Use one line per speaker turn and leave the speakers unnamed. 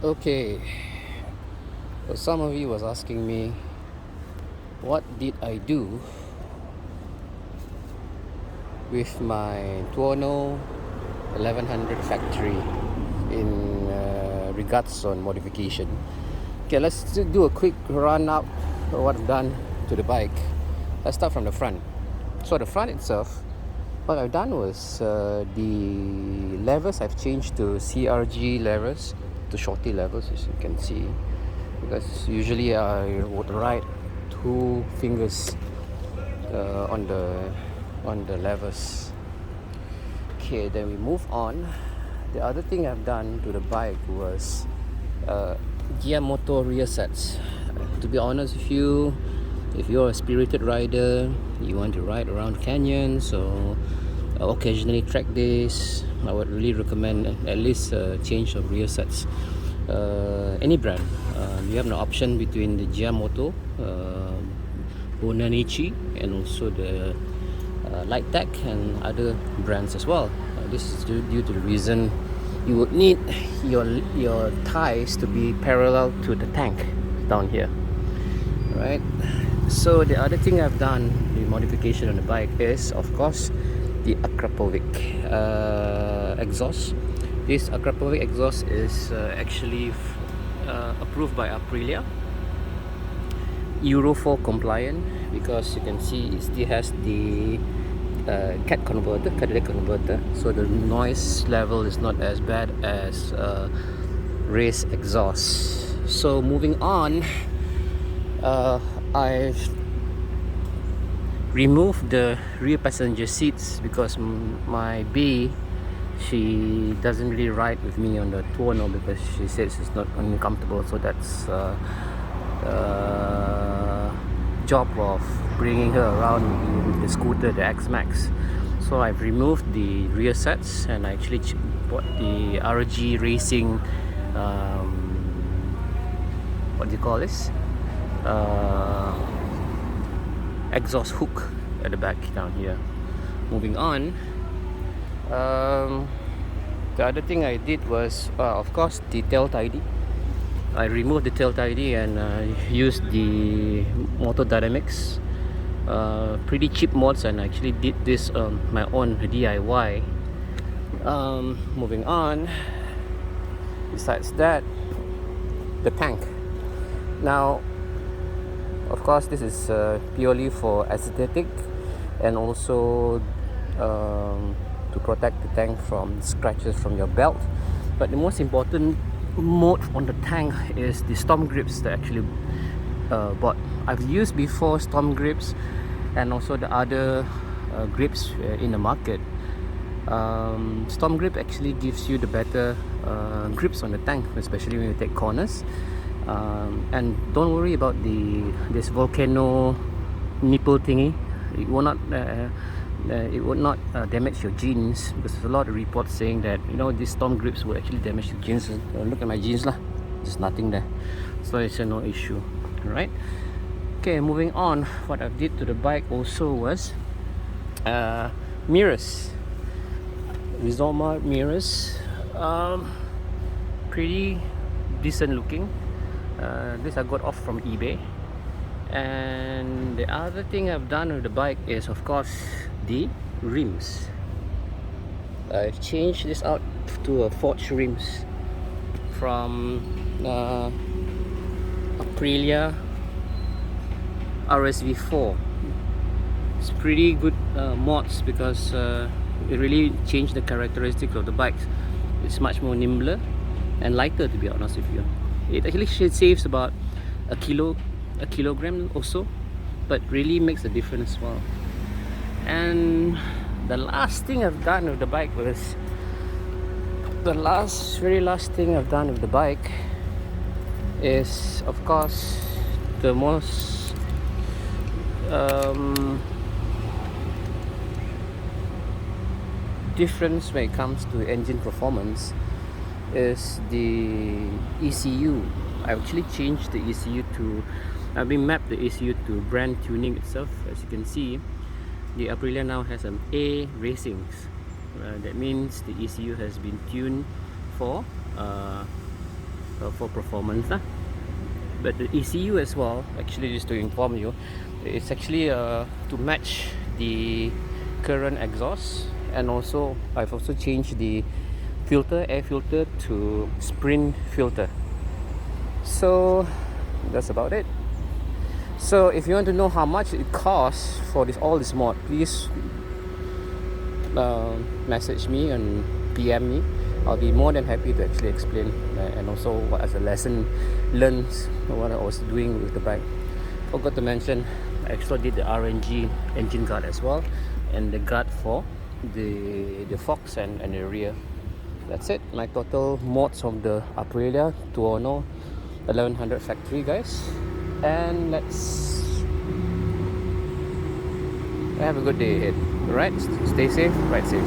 Okay, so some of you was asking me what did I do with my Tuono 1100 factory in regards on modification. Okay, let's do a quick run up of what I've done to the bike. Let's start from the front. So the front itself, what I've done was the levers I've changed to CRG levers, to Shorty levers, as you can see, because usually I would ride two fingers on the levers. Okay, then we move on. The other thing I've done to the bike was Giamoto rear sets. To be honest with you, if you're a spirited rider, you want to ride around canyons or occasionally track days, I would really recommend at least a change of rear sets. Any brand, you have an option between the Giamoto, Bonanichi, and also the Lightech and other brands as well. This is due to the reason you would need your ties to be parallel to the tank down here, right? So the other thing I've done, the modification on the bike, is of course the Akrapovic exhaust. This Akrapovic exhaust is actually approved by Aprilia, Euro 4 compliant, because you can see it still has the catalytic converter, so the noise level is not as bad as race exhaust. So moving on, I've removed the rear passenger seats because my B, she doesn't really ride with me on the Tuono because she says it's not uncomfortable. So that's job of bringing her around with the scooter, the X-Max. So I've removed the rear sets and I actually bought the RG Racing, what do you call this? Exhaust hook at the back down here. Moving on, the other thing I did was, of course, the tail tidy. I removed the tail tidy and used the Motor Dynamics pretty cheap mods, and I actually did this on my own DIY. Moving on, besides that, the tank. Now, of course, this is purely for aesthetic and also to protect the tank from scratches from your belt. But the most important mode on the tank is the storm grips that I actually bought. I've used before storm grips and also the other grips in the market. Storm grip actually gives you the better grips on the tank, especially when you take corners. And don't worry about this volcano nipple thingy. It will not damage your jeans, because there's a lot of reports saying that these storm grips will actually damage your jeans. Look at my jeans lah, there's nothing there, so it's no issue. Alright, okay, moving on. What I did to the bike also was mirrors, Rizoma mirrors, pretty decent looking. This I got off from eBay. And the other thing I've done with the bike is, of course, the rims. I've changed this out to forged rims from Aprilia RSV4. It's pretty good mods because it really changed the characteristics of the bike. It's much more nimbler and lighter, to be honest with you. It actually saves about a kilogram or so, but really makes a difference as well. And the last thing I've done with the bike was very last thing I've done with the bike is, of course, the most difference when it comes to engine performance is the ECU. I actually changed the ECU to, I've been mapped the ECU to Brentuning itself. As you can see, the Aprilia now has an A racings. That means the ECU has been tuned for for performance lah. But the ECU as well, actually just to inform you, it's actually to match the current exhaust, and also I've also changed the air filter to SprintFilter. So that's about it. So if you want to know how much it costs for all this mod, please message me and PM me. I'll be more than happy to actually explain, and also what as a lesson learned what I was doing with the bike. Forgot to mention, I actually did the RNG engine guard as well, and the guard for the forks and the rear. That's it, my total mods of the Aprilia Tuono 1100 factory, guys. And let's have a good day ahead. Alright, stay safe, ride safe.